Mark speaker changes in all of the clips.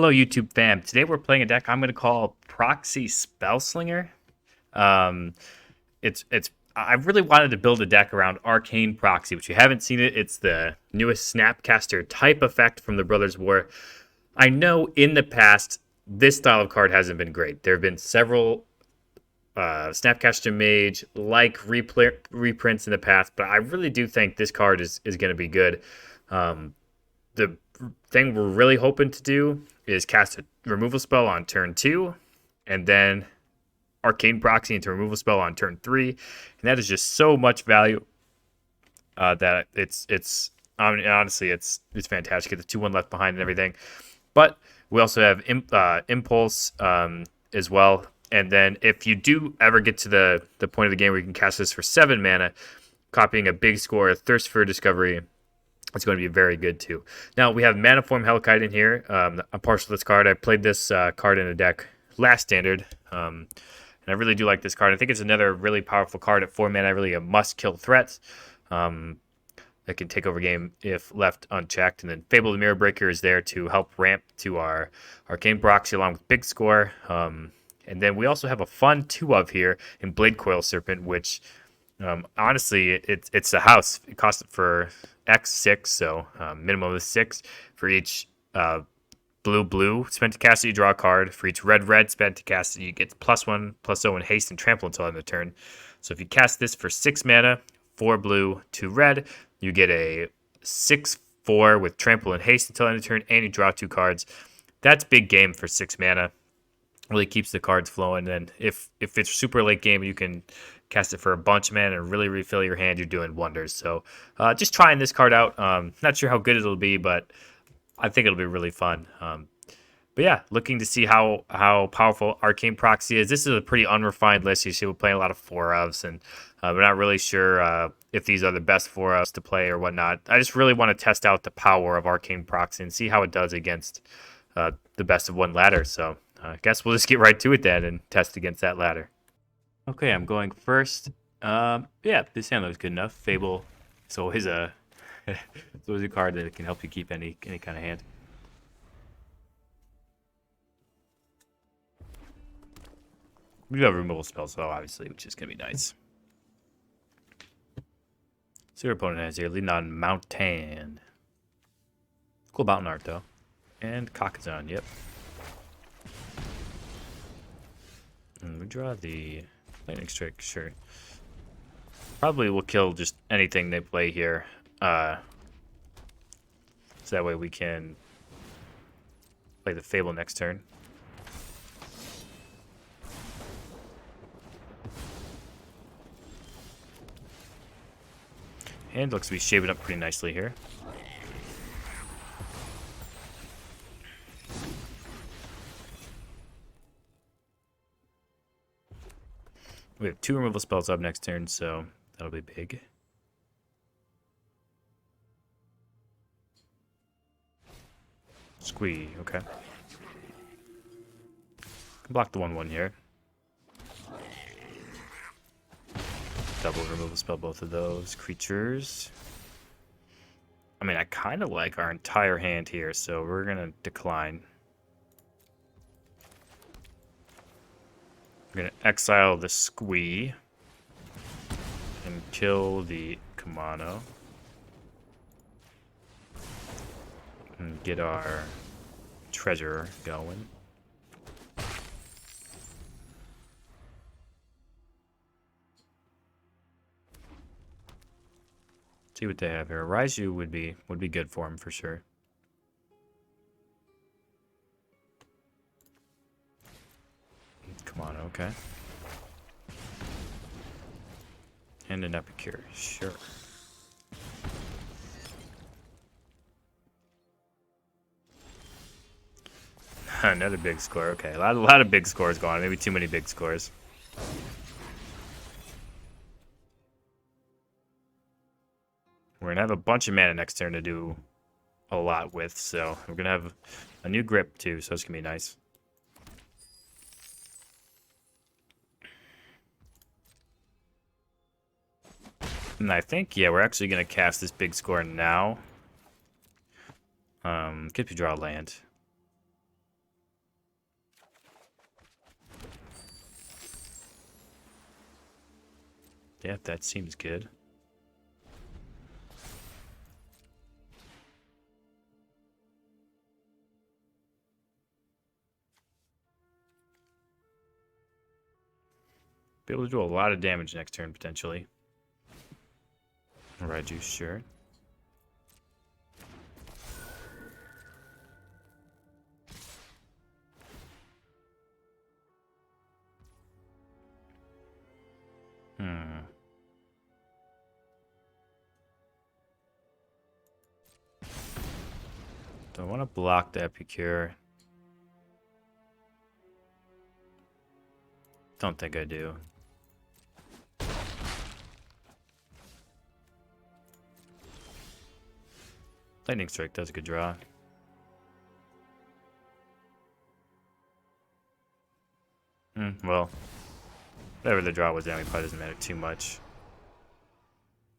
Speaker 1: Hello, YouTube fam. Today we're playing a deck I'm going to call Proxy Spellslinger. Um, I really wanted to build a deck around Arcane Proxy, which you haven't seen it. It's the newest Snapcaster type effect from the Brothers War. I know in the past this style of card hasn't been great. There have been several Snapcaster Mage like reprints in the past, but I really do think this card is going to be good. The thing we're really hoping to do is cast a removal spell on turn 2, and then Arcane Proxy into removal spell on turn 3, and that is just so much value that I mean, honestly it's fantastic. Get the 2/1 left behind and everything, but we also have Impulse as well. And then if you do ever get to the point of the game where you can cast this for 7 mana, copying a big score, Thirst for Discovery, it's going to be very good too. Now we have Maniform Hellkite in here. I'm partial to this card. I played this card in a deck last standard, and I really do like this card. I think it's another really powerful card at 4 mana, really a must-kill threat that can take over game if left unchecked. And then Fable the Mirror Breaker is there to help ramp to our Arcane Proxy along with Big Score. And then we also have a fun 2-of here in Blade Coil Serpent, which honestly, it's a house. It costs it for X6, so minimum of 6 for each blue spent to cast it. You draw a card. For each red spent to cast it, you get +1/+0 in haste and trample until end of the turn. So if you cast this for 6 mana, 4 blue, 2 red, you get a 6/4 with trample and haste until end of the turn, and you draw 2 cards. That's big game for 6 mana. Really keeps the cards flowing. And if it's super late game, you can cast it for a bunch of mana and really refill your hand. You're doing wonders. So just trying this card out. Not sure how good it'll be, but I think it'll be really fun. But yeah, looking to see how powerful Arcane Proxy is. This is a pretty unrefined list. You see we're playing a lot of 4-ofs, and we're not really sure if these are the best 4-ofs to play or whatnot. I just really want to test out the power of Arcane Proxy and see how it does against the best of 1 ladder. So I guess we'll just get right to it then and test against that ladder. Okay, I'm going first. Yeah, this hand looks good enough. Fable is always a card that can help you keep any kind of hand. We do have removal spells though, obviously, which is gonna be nice. So your opponent has here leading on Mountain. Cool mountain art though. And Cockazon, yep. And we draw the lightning strike, sure. Probably will kill just anything they play here. So that way we can play the Fable next turn. And looks to be shaping up pretty nicely here. We have 2 removal spells up next turn, so that'll be big. Squee, okay. Block the 1/1 here. Double removal spell both of those creatures. I mean, I kind of like our entire hand here, so we're going to decline. We're going to exile the Squee and kill the Kamano. And get our treasure going. See what they have here. Raiju would be good for him for sure. Come on, okay. And an Epicure, sure. Another big score, okay. A lot of big scores going on. Maybe too many big scores. We're going to have a bunch of mana next turn to do a lot with, so we're going to have a new grip too, so it's going to be nice. And I think, yeah, we're actually going to cast this big score now. Get to draw land. Yeah, that seems good. Be able to do a lot of damage next turn, potentially. Raiju, sure. Do I want to block the Epicure? Don't think I do. Lightning Strike, that's a good draw. Well, whatever the draw was, anyway, probably doesn't matter too much.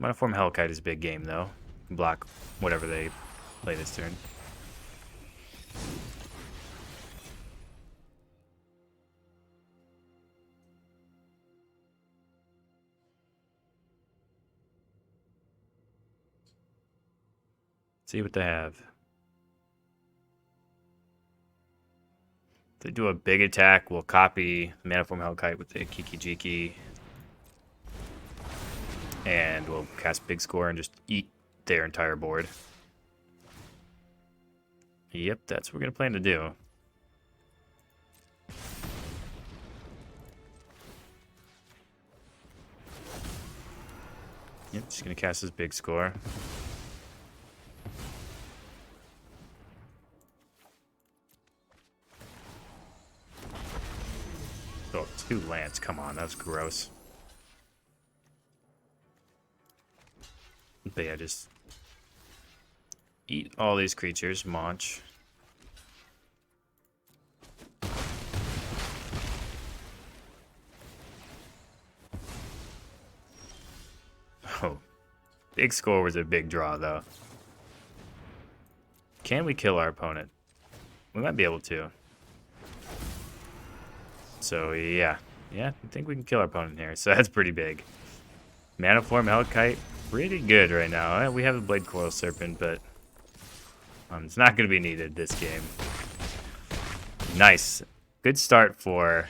Speaker 1: Monoform Hellkite is a big game, though. Block whatever they play this turn. See what they have. If they do a big attack, we'll copy Maniform Hellkite with the Kiki Jiki. And we'll cast Big Score and just eat their entire board. Yep, that's what we're going to plan to do. Yep, just going to cast his Big Score. Oh, 2 lands. Come on, that was gross. But yeah, just eat all these creatures, Munch. Oh, Big Score was a big draw, though. Can we kill our opponent? We might be able to. So, yeah. Yeah, I think we can kill our opponent here. So that's pretty big. Maniform Hellkite, pretty good right now. We have the Blade Coil Serpent, but it's not going to be needed this game. Nice. Good start for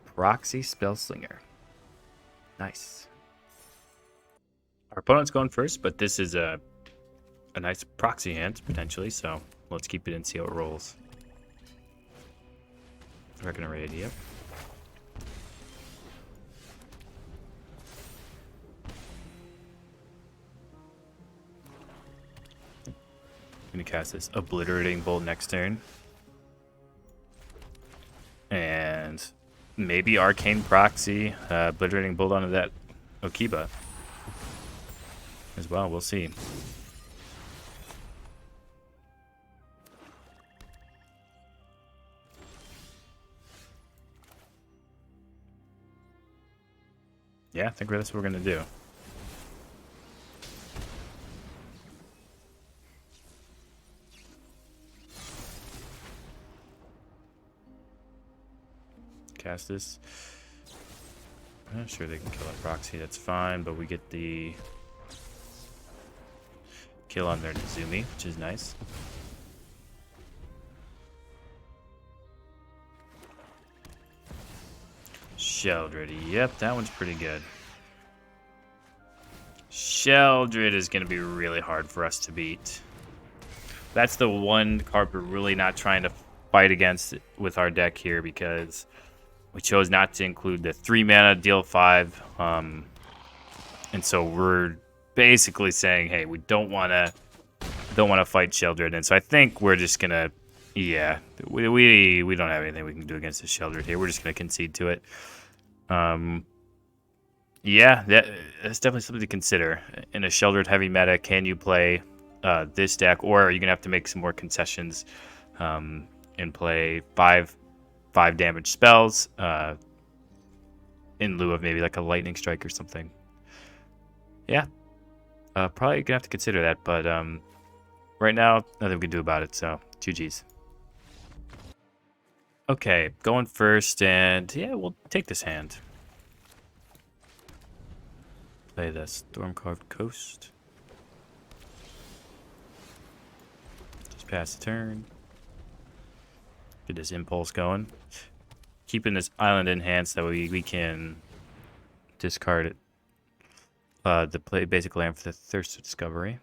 Speaker 1: Proxy Spellslinger. Nice. Our opponent's going first, but this is a nice proxy hand, potentially, so let's keep it and see how it rolls. Reckoner Raid, yep. I'm going to cast this Obliterating Bolt next turn. And maybe Arcane Proxy, Obliterating Bolt onto that Okiba as well. We'll see. Yeah, I think that's what we're going to do. Cast this. I'm not sure they can kill our proxy, that's fine, but we get the kill on their Nezumi, which is nice. Sheoldred, yep, that one's pretty good. Sheoldred is going to be really hard for us to beat. That's the one card we're really not trying to fight against with our deck here, because we chose not to include the 3 mana deal 5, and so we're basically saying, hey, we don't want to fight Sheoldred, and so I think we're just gonna, yeah, we don't have anything we can do against the Sheoldred here. We're just gonna concede to it. Yeah, that's definitely something to consider in a Sheoldred heavy meta. Can you play this deck, or are you gonna have to make some more concessions and play five damage spells in lieu of maybe like a lightning strike or something? Yeah, probably gonna have to consider that, but right now nothing we can do about it, so GG's. Okay, going first, and yeah, we'll take this hand. Play the Storm-Carved Coast. Just pass the turn. Get this impulse going. Keeping this island enhanced that we can discard it. The play basic land for the Thirst of Discovery.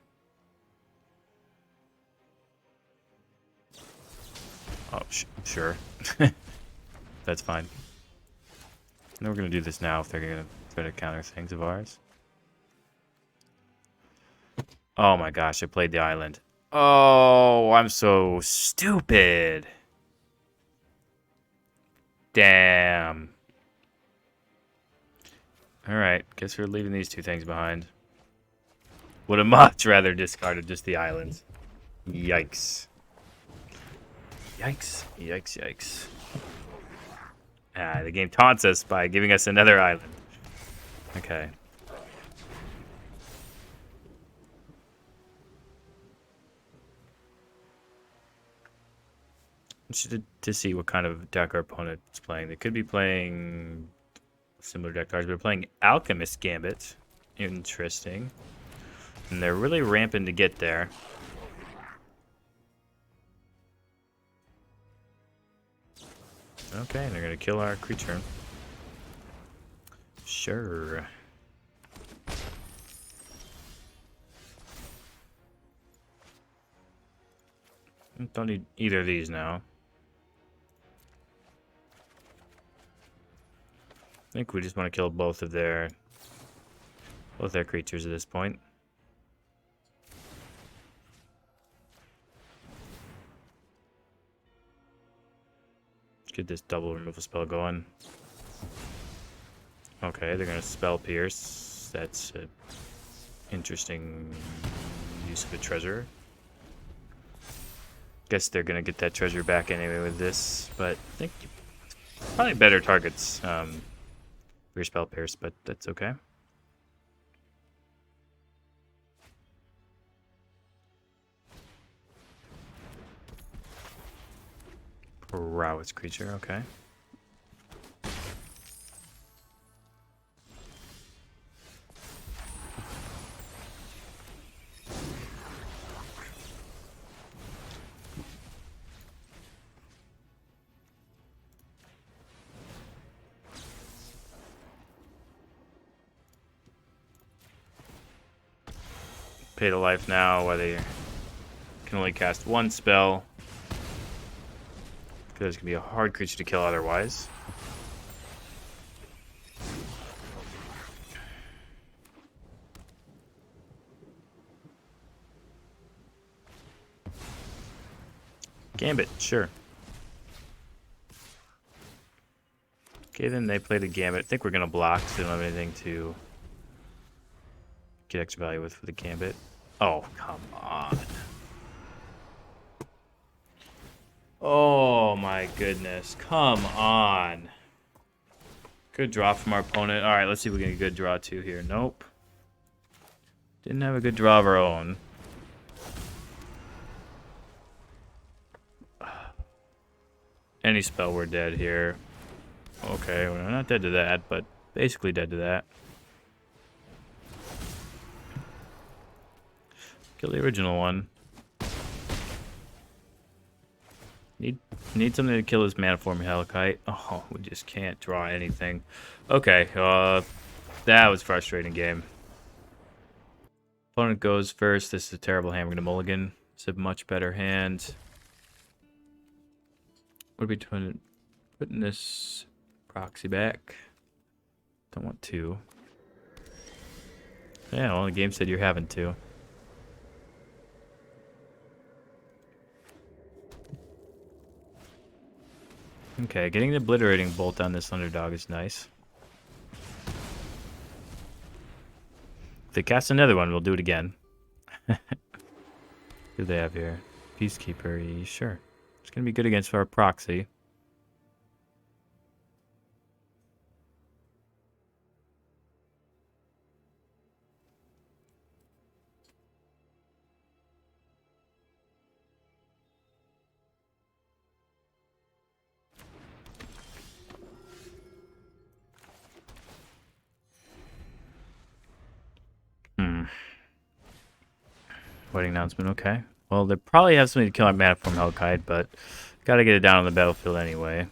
Speaker 1: Oh, sure. That's fine. And we're going to do this now if they're going to try to counter things of ours. Oh my gosh, I played the island. Oh, I'm so stupid. Damn. Alright, guess we're leaving these two things behind. Would have much rather discarded just the islands. Yikes. Yikes, yikes, yikes. Ah, the game taunts us by giving us another island. Okay. Interested to see what kind of deck our opponent is playing. They could be playing similar deck cards, but they're playing Alchemist Gambit. Interesting. And they're really ramping to get there. Okay, they're gonna kill our creature. Sure. Don't need either of these now. I think we just want to kill both their creatures at this point. Get this double removal spell going. Okay, they're gonna spell pierce. That's an interesting use of a treasure. Guess they're gonna get that treasure back anyway with this, but I think probably better targets for your spell pierce, but that's okay. Prowess creature, okay. Pay to life now, whether you can only cast one spell. Because it's going to be a hard creature to kill otherwise. Gambit, sure. Okay, then they played a Gambit. I think we're going to block, so they don't have anything to get extra value with for the Gambit. Oh, come on. Oh my goodness. Come on. Good draw from our opponent. Alright, let's see if we can get a good draw too here. Nope. Didn't have a good draw of our own. Any spell, we're dead here. Okay, we're not dead to that, but basically dead to that. Kill the original one. Need something to kill his Maniform Helicite. Oh, we just can't draw anything. Okay, that was a frustrating game. Opponent goes first. This is a terrible hand. We're gonna mulligan. It's a much better hand. What are we doing? Putting this Proxy back. Don't want to. Yeah, well, the game said you're having to. Okay, getting the Obliterating Bolt on this underdog is nice. If they cast another one, we'll do it again. Who do they have here? Peacekeeper, sure. It's going to be good against our Proxy. Wedding announcement, okay. Well, they probably have something to kill our Maniform Hellkite, but gotta get it down on the battlefield anyway.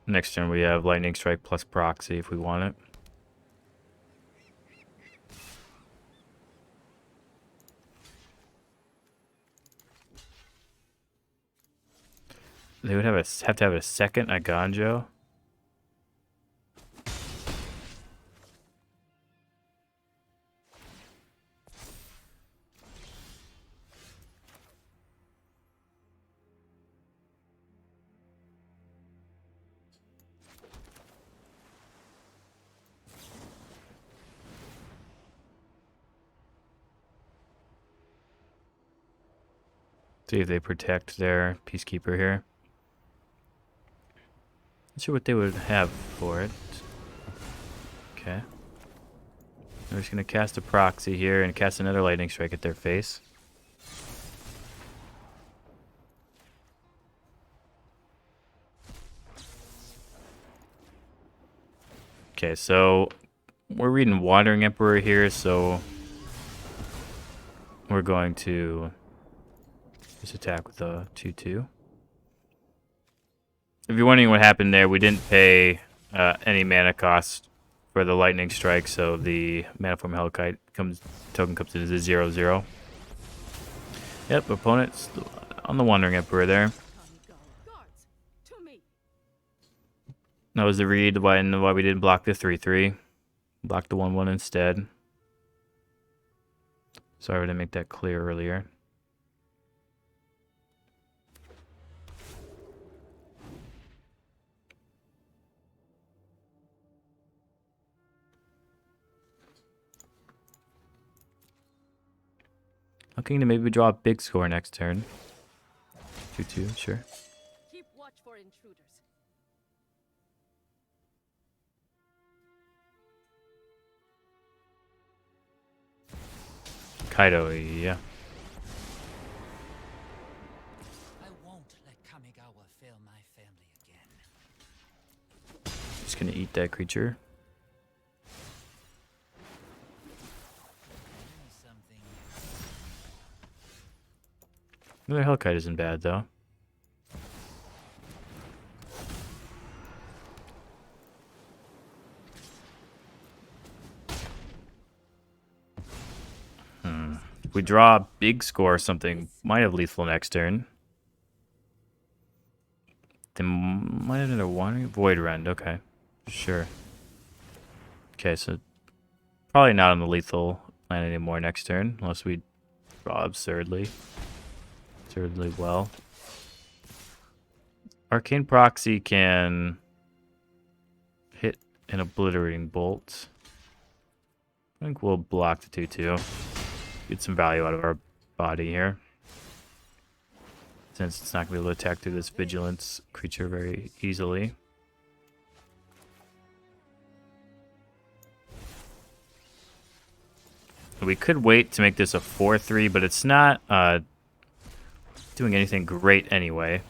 Speaker 1: Next turn we have Lightning Strike plus Proxy if we want it. They would have to have a second Aganjo. See if they protect their Peacekeeper here. Not sure what they would have for it. Okay. They're just going to cast a Proxy here and cast another Lightning Strike at their face. Okay, so we're reading Wandering Emperor here, so we're going to just attack with a 2/2. If you're wondering what happened there, we didn't pay any mana cost for the Lightning Strike, so the Maniform Hellkite token comes in as a 0/0. Yep, opponent's on the Wandering Emperor there. That was the read why we didn't block the 3/3. Blocked the 1/1 instead. Sorry I didn't make that clear earlier. Looking to maybe draw a big score next turn. 2/2, sure.
Speaker 2: Keep watch for intruders.
Speaker 1: Kaido, yeah.
Speaker 3: I won't let Kamigawa fail my family again.
Speaker 1: Just gonna eat that creature. Another Hellkite isn't bad though. If we draw a big score or something, might have lethal next turn. Then might have another one. Void Rend, okay. Sure. Okay, so probably not on the lethal plan anymore next turn, unless we draw absurdly well. Arcane Proxy can hit an Obliterating Bolt. I think we'll block the 2/2. Get some value out of our body here. Since it's not going to be able to attack through this Vigilance creature very easily. We could wait to make this a 4/3, but it's not doing anything great anyway.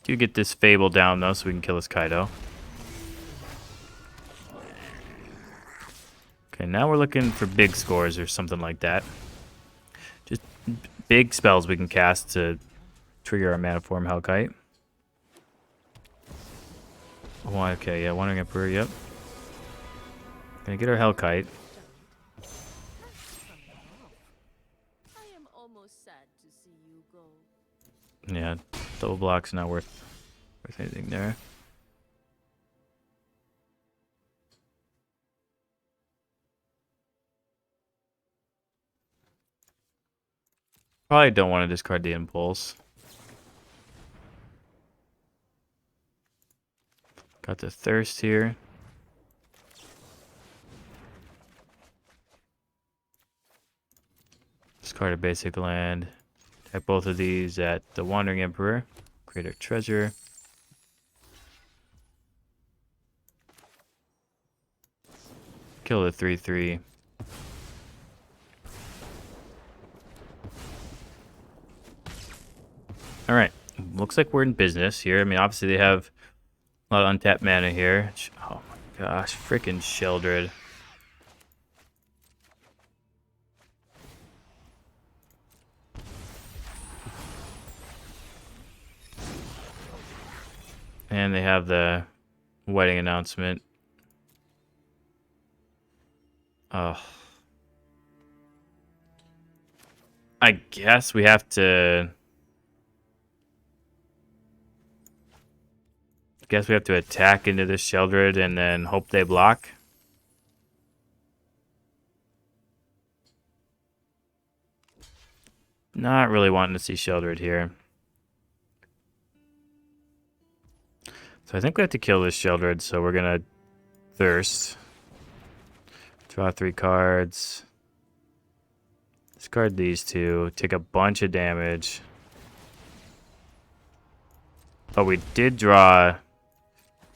Speaker 1: Do get this Fable down though, so we can kill this Kaido. Okay, now we're looking for big scores or something like that. Just big spells we can cast to trigger our Maniform Hellkite. Oh, okay, yeah, Wandering Emperor, yep. Gonna get our Hellkite.
Speaker 2: I am almost sad to see you go.
Speaker 1: Yeah, double block's not worth anything there. Probably don't want to discard the Impulse. Got the Thirst here. Discard a basic land. Attack both of these at the Wandering Emperor. Create a treasure. Kill the 3/3. Alright, Looks like we're in business here. I mean, obviously they have a lot of untapped mana here. Oh my gosh, freaking Sheoldred. And they have the wedding announcement. Oh. I guess we have to... attack into this Sheoldred and then hope they block. Not really wanting to see Sheoldred here. So I think we have to kill this Sheoldred, so we're gonna Thirst. Draw 3 cards. Discard these 2. Take a bunch of damage. But we did draw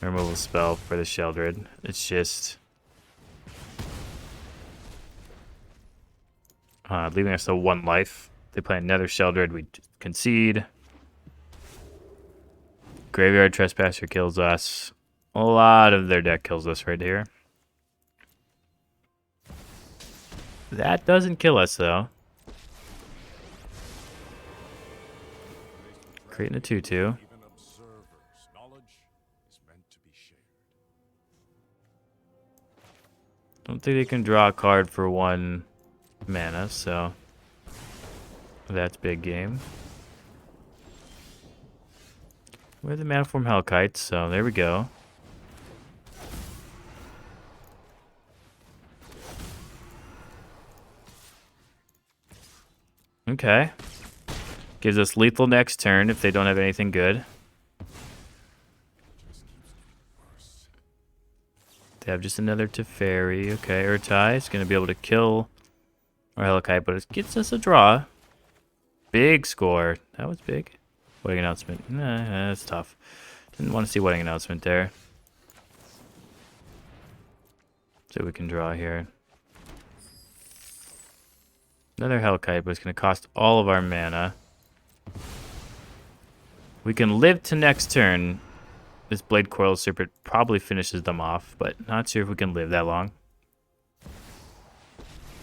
Speaker 1: a removal spell for the Sheoldred. It's just... leaving us to 1 life. They play another Sheoldred, we concede. Graveyard Trespasser kills us. A lot of their deck kills us right here. That doesn't kill us, though. Creating a 2/2. Don't think they can draw a card for 1 mana, so that's big game. We're the Maniform Hellkites, so there we go. Okay. Gives us lethal next turn if they don't have anything good. They have just another Teferi. Okay, Urtai is going to be able to kill our Hellkite, but it gets us a draw. Big score. That was big. Wedding announcement. Nah, that's tough. Didn't want to see wedding announcement there. So we can draw here. Another Hellkite, but it's going to cost all of our mana. We can live to next turn. This Blade Coil Serpent probably finishes them off, but not sure if we can live that long.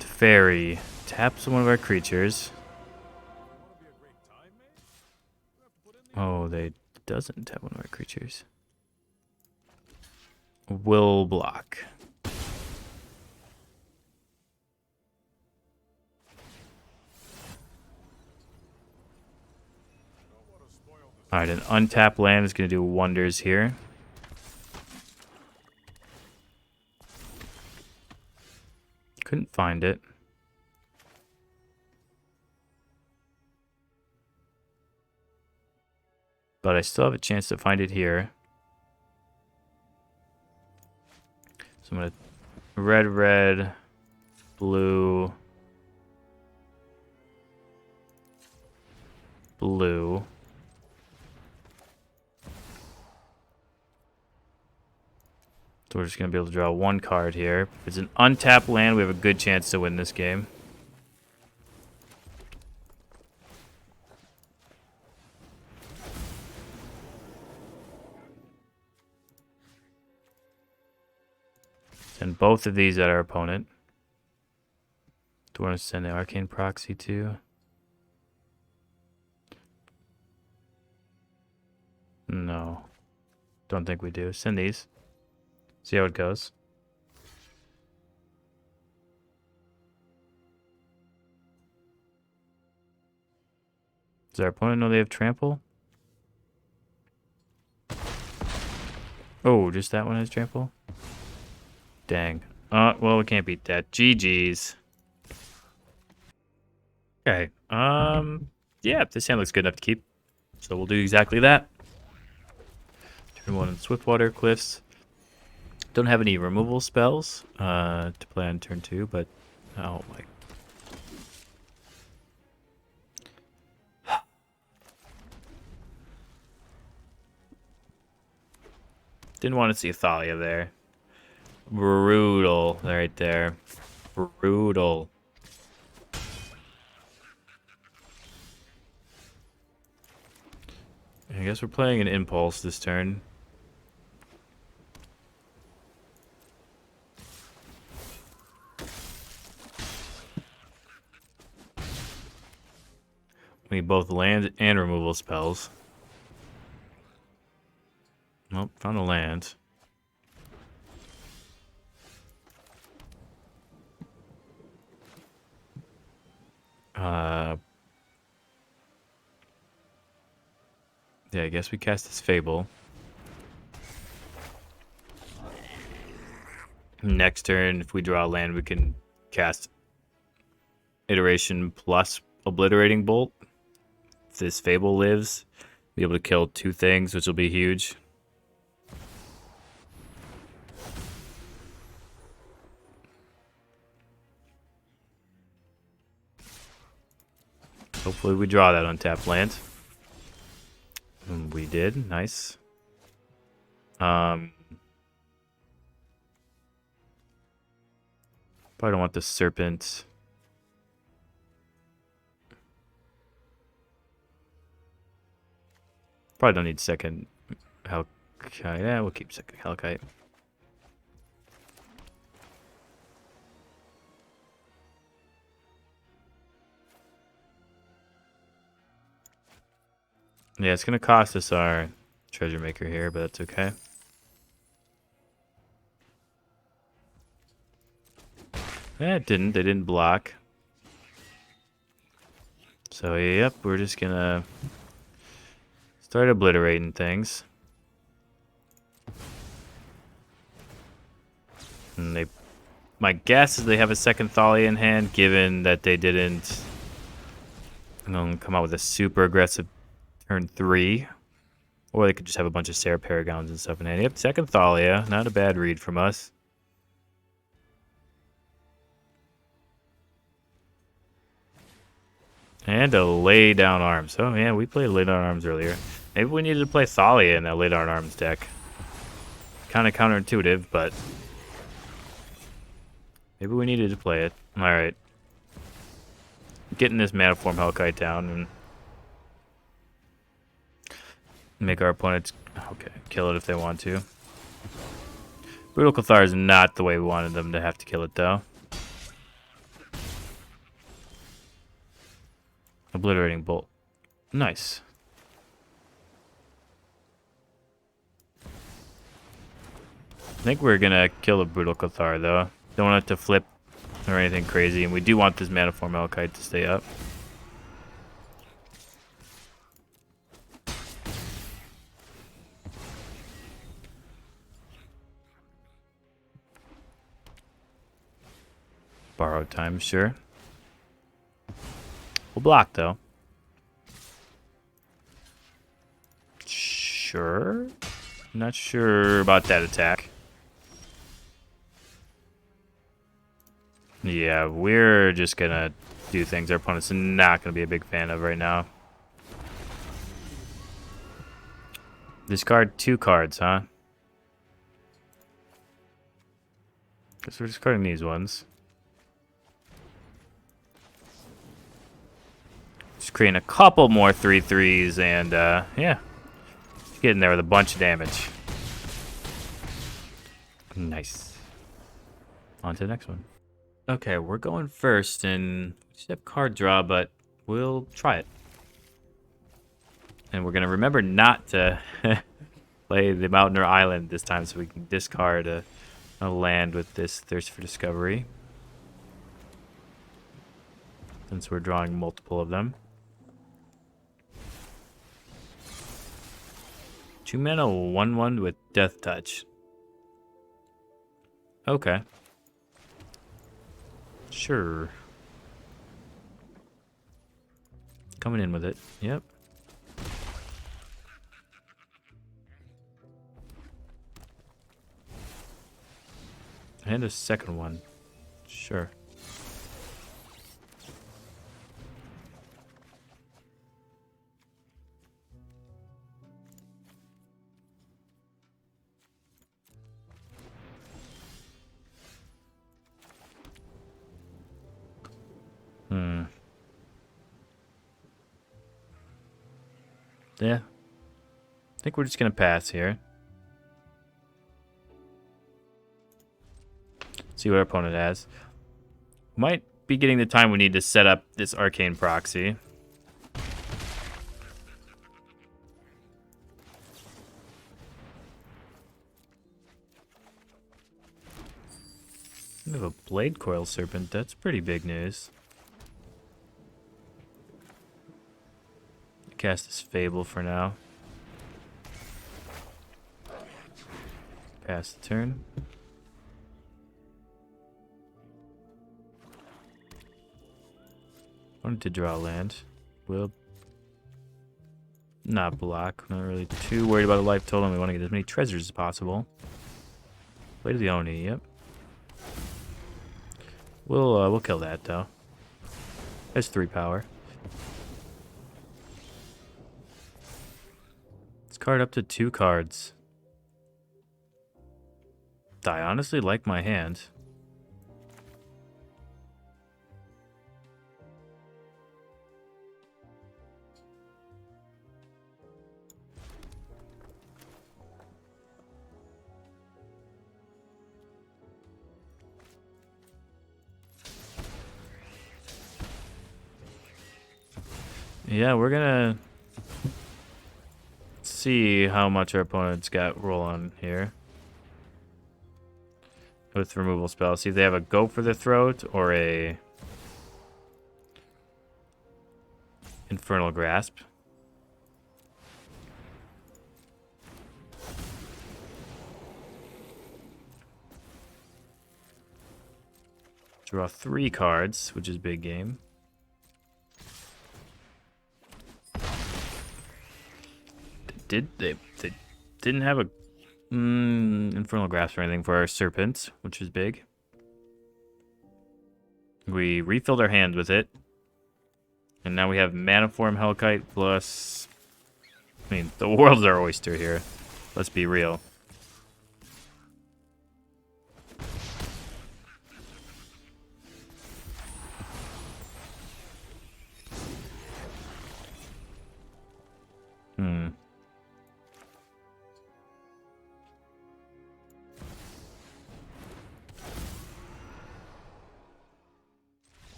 Speaker 1: Teferi taps one of our creatures. Oh, they doesn't tap one of our creatures. Will block. Alright, an untapped land is going to do wonders here. Couldn't find it. But I still have a chance to find it here. So I'm going to red, blue, blue. So we're just going to be able to draw 1 card here. If it's an untapped land, we have a good chance to win this game. Send both of these at our opponent. Do we want to send the Arcane Proxy too? No. Don't think we do. Send these. See how it goes. Does our opponent know they have trample? Oh, just that one has trample? Dang. Well, we can't beat that. GG's. Okay. Yeah, this hand looks good enough to keep. So we'll do exactly that. Turn 1 in Swiftwater Cliffs. Don't have any removal spells to play on turn 2, but oh my. Didn't want to see Thalia there. Brutal right there. Brutal. I guess we're playing an impulse this turn. We need both land and removal spells. Nope, found a land. Yeah, I guess we cast this Fable. Next turn, if we draw a land, we can cast Iteration plus Obliterating Bolt. If this Fable lives, be able to kill 2 things, which will be huge. Hopefully we draw that untapped land. And we did. Nice. Probably don't want the Serpent. Probably don't need second Hellkite. Yeah, we'll keep second Hellkite. Yeah, it's going to cost us our Treasure Maker here, but that's okay. Yeah, it didn't. They didn't block. So, yep, we're just going to start obliterating things. And they... My guess is they have a second Thalia in hand, given that they didn't come out with a super aggressive turn 3. Or they could just have a bunch of Sarah Paragons and stuff in hand. Yep, second Thalia. Not a bad read from us. And a lay down arms. Oh, yeah, we played lay down arms earlier. Maybe we needed to play Thalia in that lay down arms deck. Kind of counterintuitive, but maybe we needed to play it. Alright. Getting this Maniform Hellkite down and make our opponents kill it if they want to. Brutal Cathar is not the way we wanted them to have to kill it, though. Obliterating Bolt. Nice. I think we're gonna kill the Brutal Cathar, though. Don't want it to flip or anything crazy, and we do want this Maniform Hellkite to stay up. Borrowed time, sure. We'll block, though. Sure. Not sure about that attack. Yeah, we're just gonna do things our opponent's not gonna be a big fan of right now. Discard 2 cards, huh? Guess we're discarding these ones. Just creating a couple more 3/3s and, yeah. Getting there with a bunch of damage. Nice. On to the next one. Okay, we're going first, and we just have card draw, but we'll try it. And we're going to remember not to play the mountain or island this time, so we can discard a land with this Thirst for Discovery. Since we're drawing multiple of them. 2 mana, 1/1 with Death Touch. Okay. Sure. Coming in with it. Yep. And a second one. Sure. Yeah. I think we're just going to pass here. See what our opponent has. Might be getting the time we need to set up this Arcane Proxy. We have a Blade Coil Serpent. That's pretty big news. Cast this Fable for now. Pass the turn. Wanted to draw land. Will not block. Not really too worried about a life total. We want to get as many treasures as possible. Play to the Oni. Yep. We'll kill that though. There's 3 power. Let's card up to 2 cards. I honestly like my hand. Yeah, we're gonna see how much our opponent's got roll on here. With removal spells. See if they have a Go for the Throat or a Infernal Grasp. Draw 3 cards, which is big game. They didn't have a Infernal Grasp or anything for our Serpents, which is big. We refilled our hand with it. And now we have Maniform Hellkite plus... I mean, the world's our oyster here. Let's be real.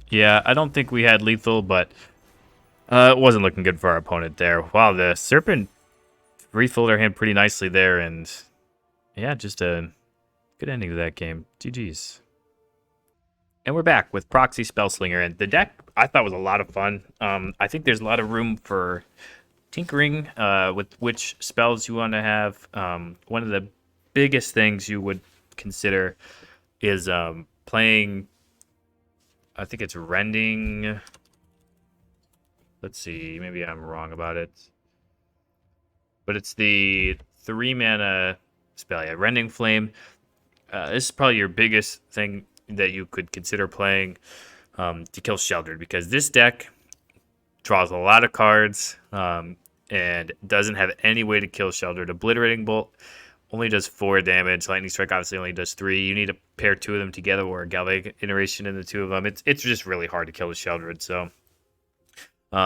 Speaker 1: Yeah, I don't think we had lethal, but it wasn't looking good for our opponent there. Wow, the Serpent refilled our hand pretty nicely there, and yeah, just a good ending to that game. GG's. And we're back with Proxy Spellslinger, and the deck I thought was a lot of fun. I think there's a lot of room for tinkering with which spells you want to have. One of the biggest things you would consider is playing... I think it's Rending. Let's see. Maybe I'm wrong about it. But it's the 3-mana spell. Yeah, Rending Flame. This is probably your biggest thing that you could consider playing to kill Sheoldred. Because this deck draws a lot of cards and doesn't have any way to kill Sheoldred. Obliterating Bolt only does 4 damage. Lightning Strike obviously only does 3. You need to pair 2 of them together or a Galvanic Iteration in the 2 of them. It's just really hard to kill with Sheoldred. So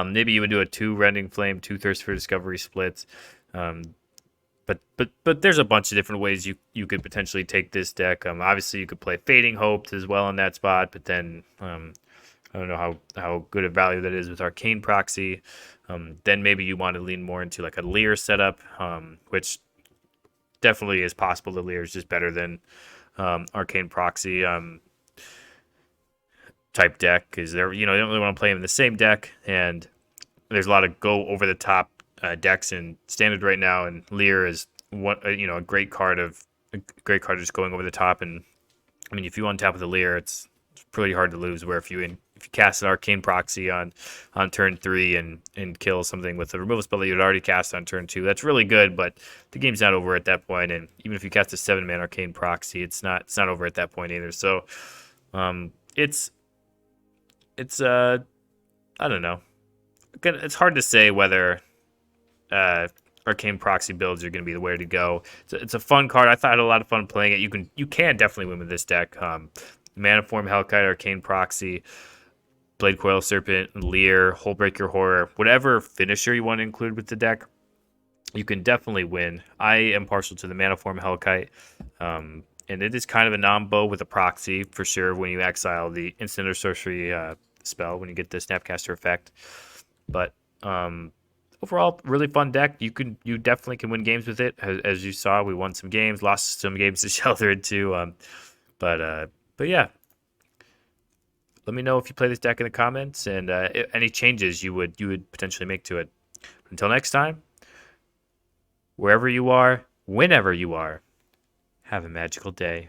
Speaker 1: maybe you would do a 2 Rending Flame, 2 Thirst for Discovery splits. But there's a bunch of different ways you could potentially take this deck. Obviously, you could play Fading Hope as well in that spot. But then I don't know how good a value that is with Arcane Proxy. Then maybe you want to lean more into like a Leer setup, which... definitely is possible. The Leer is just better than Arcane Proxy type deck because they don't really want to play them in the same deck, and there's a lot of go over the top decks in Standard right now, and Leer is a great card just going over the top. And I mean, if you untap with a Leer, it's pretty hard to lose. Where if you cast an Arcane Proxy on turn 3 and kill something with a removal spell that you'd already cast on turn 2, that's really good, but the game's not over at that point. And even if you cast a 7-man Arcane Proxy, it's not over at that point either. So it's I don't know. It's hard to say whether Arcane Proxy builds are going to be the way to go. It's a fun card. I thought I had a lot of fun playing it. You can definitely win with this deck. Maniform Hellkite, Arcane Proxy, Blade Coil Serpent, Leer, Hullbreaker Horror, whatever finisher you want to include with the deck. you can definitely win. I am partial to the Mana Form Hellkite, and it is kind of a non-bow with a proxy for sure when you exile the instant or sorcery spell when you get the Snapcaster effect. But overall, really fun deck. You definitely can win games with it. As you saw, we won some games, lost some games to Sheoldred too. But yeah, let me know if you play this deck in the comments and any changes you would potentially make to it. Until next time, wherever you are, whenever you are, have a magical day.